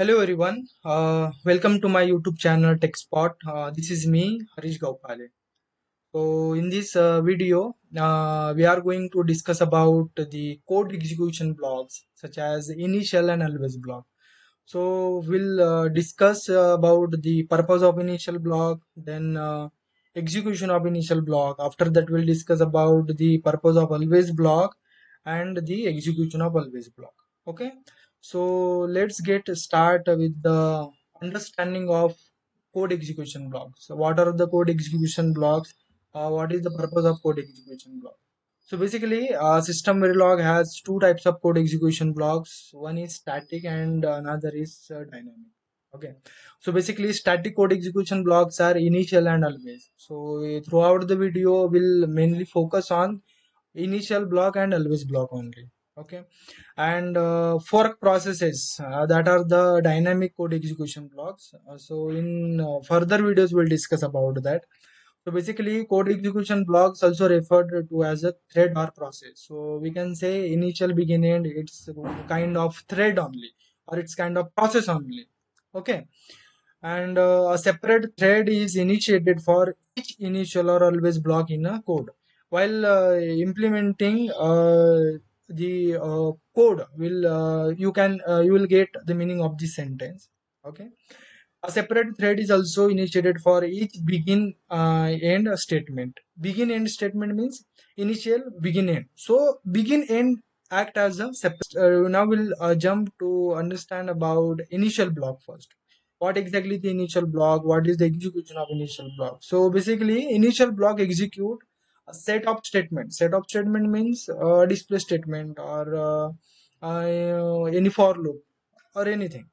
Hello everyone, welcome to my YouTube channel TechSpot. This is me, Harish Gaupale. So in this video, we are going to discuss about the code execution blocks such as initial and always block. So we'll discuss about the purpose of initial block, then execution of initial block. After that, we'll discuss about the purpose of always block and the execution of always block. Okay, so let's get start with the understanding of code execution blocks. So what are the code execution blocks? What is the purpose of code execution block? So basically, system Verilog has two types of code execution blocks. One is static and another is dynamic. Okay. So basically, static code execution blocks are initial and always. So throughout the video, we'll mainly focus on initial block and always block only. Okay. And fork processes that are the dynamic code execution blocks. So in further videos, we'll discuss about that. So basically, code execution blocks also referred to as a thread or process. So we can say initial, begin, end. It's kind of thread only, or it's kind of process only. Okay, and a separate thread is initiated for each initial or always block in a code. While implementing the code, will you will get the meaning of this sentence. Okay, a separate thread is also initiated for each begin end statement. Begin end statement means initial begin end. So begin end act as a separate. Now we'll jump to understand about initial block first. What exactly the initial block? What is the execution of initial block? So basically, initial block execute a set of statements. Set of statement means display statement or any for loop or anything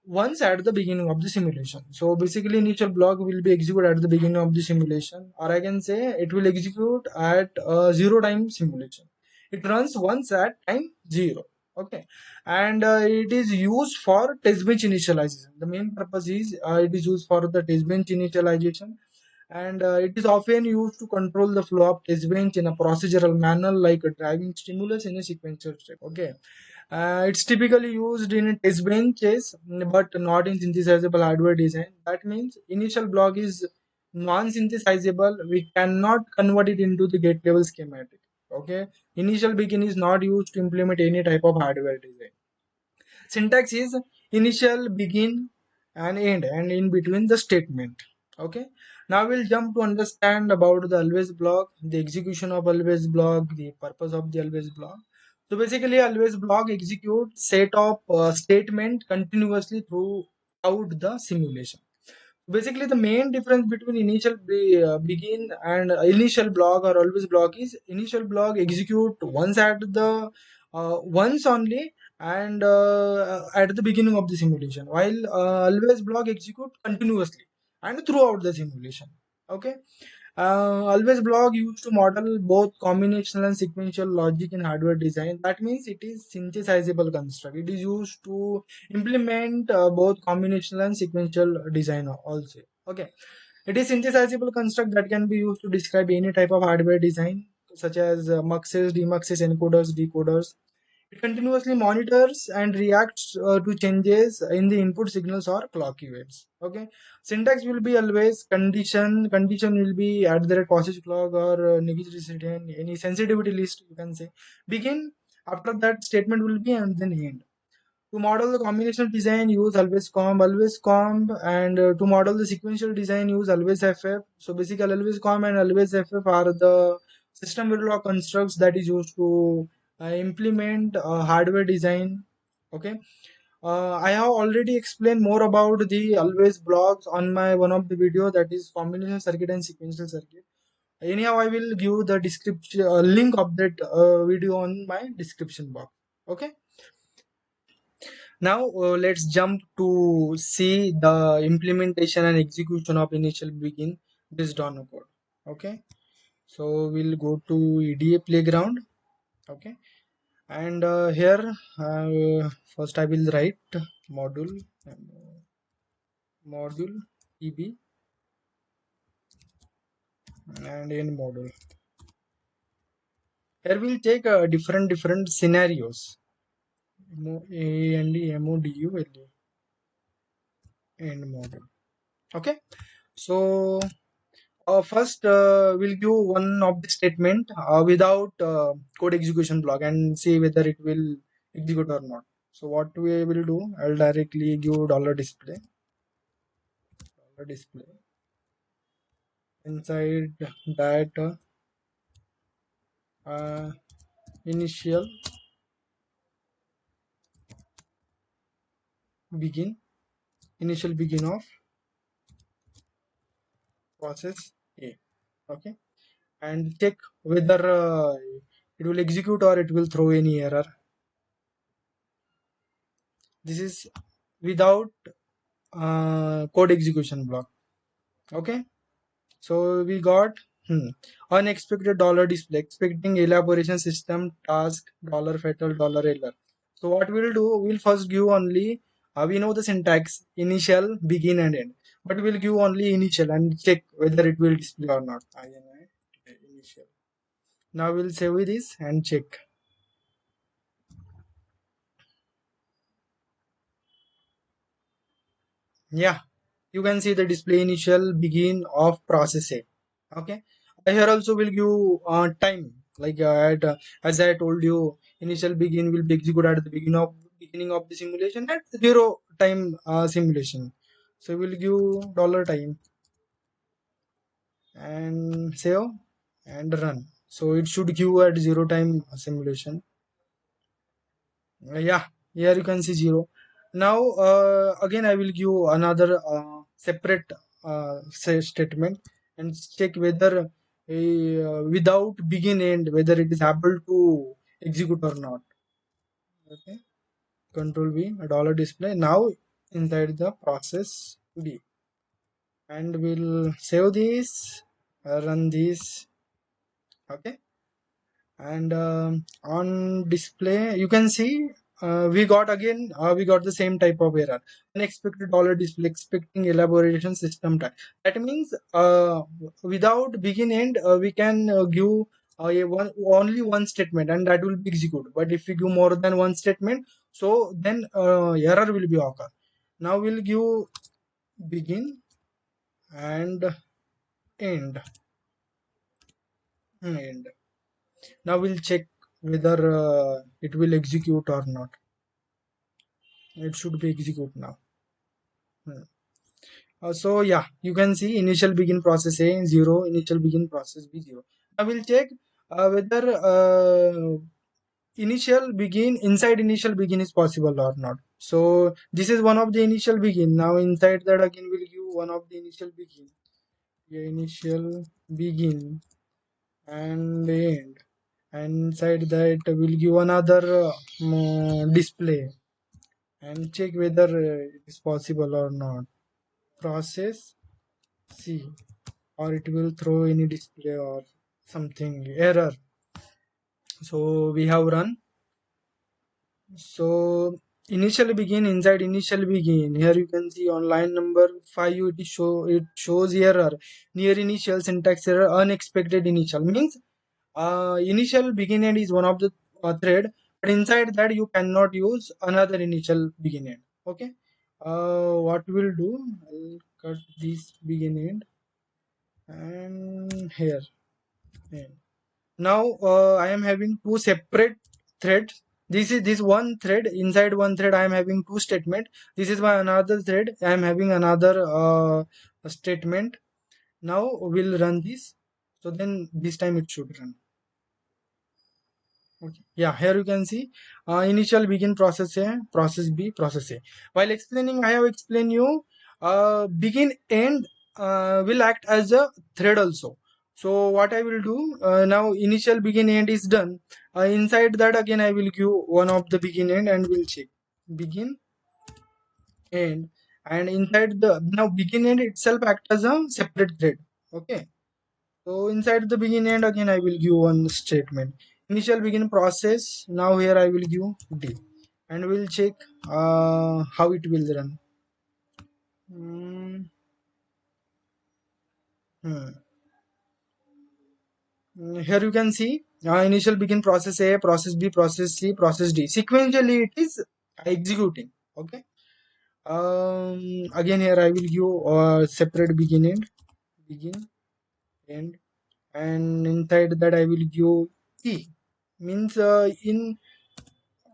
once at the beginning of the simulation. So basically initial block will be executed at the beginning of the simulation, or I can say it will execute at zero time simulation. It runs once at time zero. Okay, and it is used for test bench initialization. The main purpose is it is used for the test bench initialization, and it is often used to control the flow of test bench in a procedural manner like driving stimulus in a sequential step. Okay, it's typically used in test benches, but not in synthesizable hardware design. That means initial block is non-synthesizable. We cannot convert it into the gate level schematic. Okay, initial begin is not used to implement any type of hardware design. Syntax is initial, begin, and end, and in between the statement. Okay. Now we'll jump to understand about the always block, the execution of always block, the purpose of the always block. So basically, always block execute set of statement continuously throughout the simulation. Basically, the main difference between begin and initial block or always block is initial block execute once at the once only and at the beginning of the simulation, while always block execute continuously and throughout the simulation. Okay. Always block used to model both combinational and sequential logic in hardware design. That means it is synthesizable construct. It is used to implement both combinational and sequential design also. Okay, it is synthesizable construct that can be used to describe any type of hardware design such as muxes, demuxes, encoders, decoders. It continuously monitors and reacts to changes in the input signals or clock events. Okay, syntax will be always condition. Condition will be at the rate passage clock or negative any sensitivity list. You can say begin. After that statement will be and then end. To model the combinational design, use always comb, and to model the sequential design, use always FF. So basically, always comb and always FF are the system Verilog constructs that is used to implement hardware design. Okay. I have already explained more about the always blocks on my one of the video, that is combination circuit and sequential circuit. Anyhow, I will give the description link of that video on my description box. Okay. Now let's jump to see the implementation and execution of initial begin based on a code. Okay, so we'll go to EDA playground. Okay, and here first I will write module module EB and in module. Here we'll take different scenarios. A and D, MO, DU, LA. end mode. Okay, so first we'll give one of the statement without code execution block and see whether it will execute or not. So what we will do, I'll directly give dollar display inside that uh, initial begin initial begin of process A. Okay, and check whether it will execute or it will throw any error. This is without code execution block. Okay, so we got unexpected dollar display, expecting elaboration system task dollar fatal dollar error. So what we'll do, we'll first give only we know the syntax initial begin and end, but we'll give only initial and check whether it will display or not. Initial. Now we'll save this and check. Yeah, you can see the display initial begin of process A. Okay, here also will give time like as I told you, initial begin will be executed at the beginning of the simulation at zero time simulation. So we'll give dollar time and save and run. So it should give at zero time simulation. Yeah, here you can see 0. Now again I will give another separate statement and check whether without begin end whether it is able to execute or not. Okay, control V, a dollar display now inside the process B, and we'll save this, run this. Okay, and on display you can see we got the same type of error, unexpected dollar display expecting elaboration system type. That means without begin end we can give only one statement and that will be executed, but if we give more than one statement, so then error will be occur. Now we'll give begin and end. Now we'll check whether it will execute or not. It should be execute now. Hmm. So yeah, you can see initial begin process A 0, initial begin process B 0. I will check whether initial begin inside initial begin is possible or not. So this is one of the initial begin. Now inside that again we'll give one of the initial begin. Yeah, initial begin and end. And inside that we'll give another display and check whether it is possible or not. Process C, or it will throw any display or something error. So we have run. So initially begin, inside initial begin, here you can see on line number 5 it shows error near initial syntax error unexpected initial, means initial begin end is one of the thread, but inside that you cannot use another initial begin end. Okay, what we'll do, I'll cut this begin end and here end. Now I am having two separate threads. This is this one thread. Inside one thread I am having two statement. This is my another thread. I am having another statement. Now we'll run this, so then this time it should run. Okay. Yeah, here you can see initial begin process A, process B, process A. While explaining, I have explained you begin end will act as a thread also. So what I will do now, initial begin end is done. Inside that again I will give one of the begin end and we'll check begin end, and inside the now begin end itself act as a separate thread. Okay. So inside the begin end again I will give one statement. Initial begin process. Now here I will give D and we'll check how it will run. Hmm. Hmm. Here you can see initial begin process A, process B, process C, process D. Sequentially it is executing. Okay. Again here I will give separate begin end, and inside that I will give e means in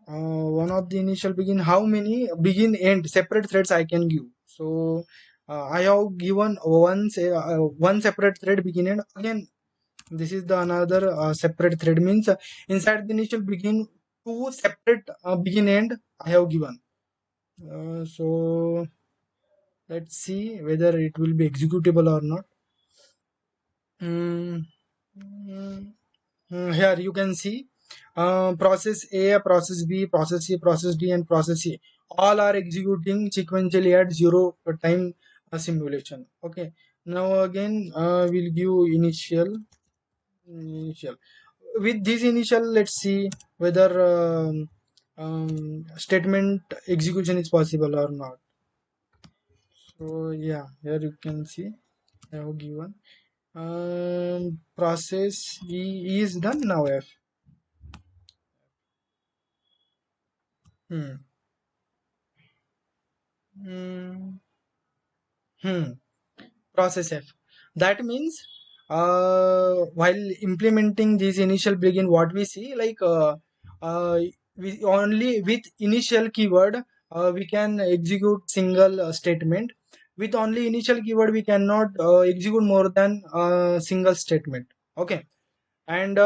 one of the initial begin, how many begin end separate threads I can give. So I have given one separate thread begin end. Again this is the another separate thread means inside the initial begin two separate begin end I have given. So let's see whether it will be executable or not. Mm, mm, Here you can see process A, process B, process C, process D, and process C. All are executing sequentially at zero time simulation. Okay. Now again, we'll give initial. With this initial, let's see whether statement execution is possible or not. So yeah, here you can see I have given process E is done now. F. Hmm. Hmm. Hmm. Process F. That means while implementing this initial begin, what we see like uh, we only with initial keyword we can execute single statement. With only initial keyword we cannot execute more than single statement. Okay. And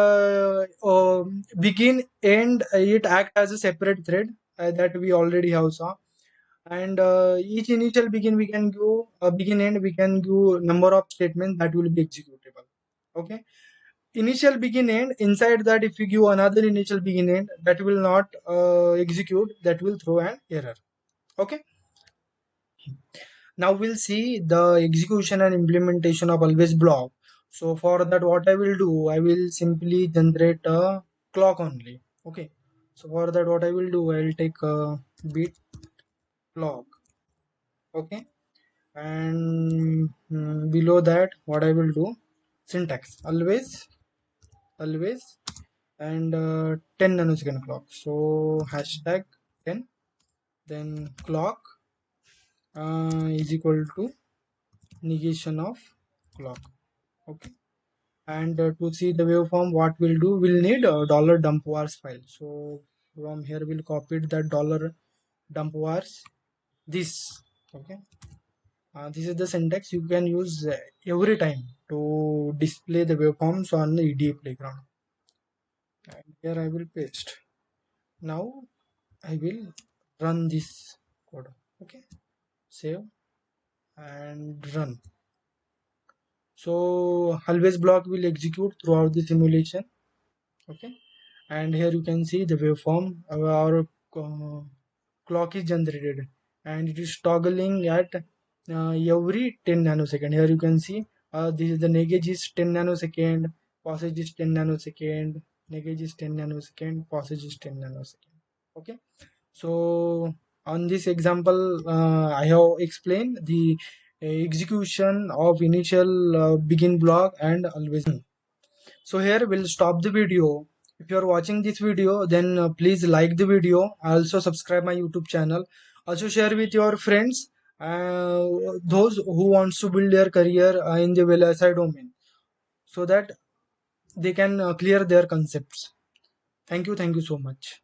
begin end it act as a separate thread that we already have saw. And each initial begin we can give begin end we can give number of statements that will be executable. Okay. Initial begin end, inside that if you give another initial begin end, that will not execute, that will throw an error. Okay. Now we'll see the execution and implementation of always block. So for that what I will do, I will simply generate a clock only. Okay. So for that what I will do, I will take a bit clock. Okay. And below that what I will do, syntax always and 10 nanosecond clock. So hashtag 10, then clock is equal to negation of clock. Okay. And to see the waveform what we'll do, we'll need a dollar dump vars file. So from here we'll copy that dollar dump vars this. Okay. This is the syntax you can use every time to display the waveforms on the EDA playground. And here I will paste. Now I will run this code. Okay, save and run. So always block will execute throughout the simulation. Okay, and here you can see the waveform. Our clock is generated and it is toggling at every 10 nanosecond. Here you can see this is the negage is 10 nanosecond, passage is 10 nanosecond, negage is 10 nanosecond, passage is 10 nanosecond. Okay. So on this example I have explained the execution of initial begin block and always. So here we'll stop the video. If you are watching this video, then please like the video. Also subscribe my YouTube channel. Also share with your friends, those who wants to build their career in the VLSI domain, so that they can clear their concepts. Thank you so much.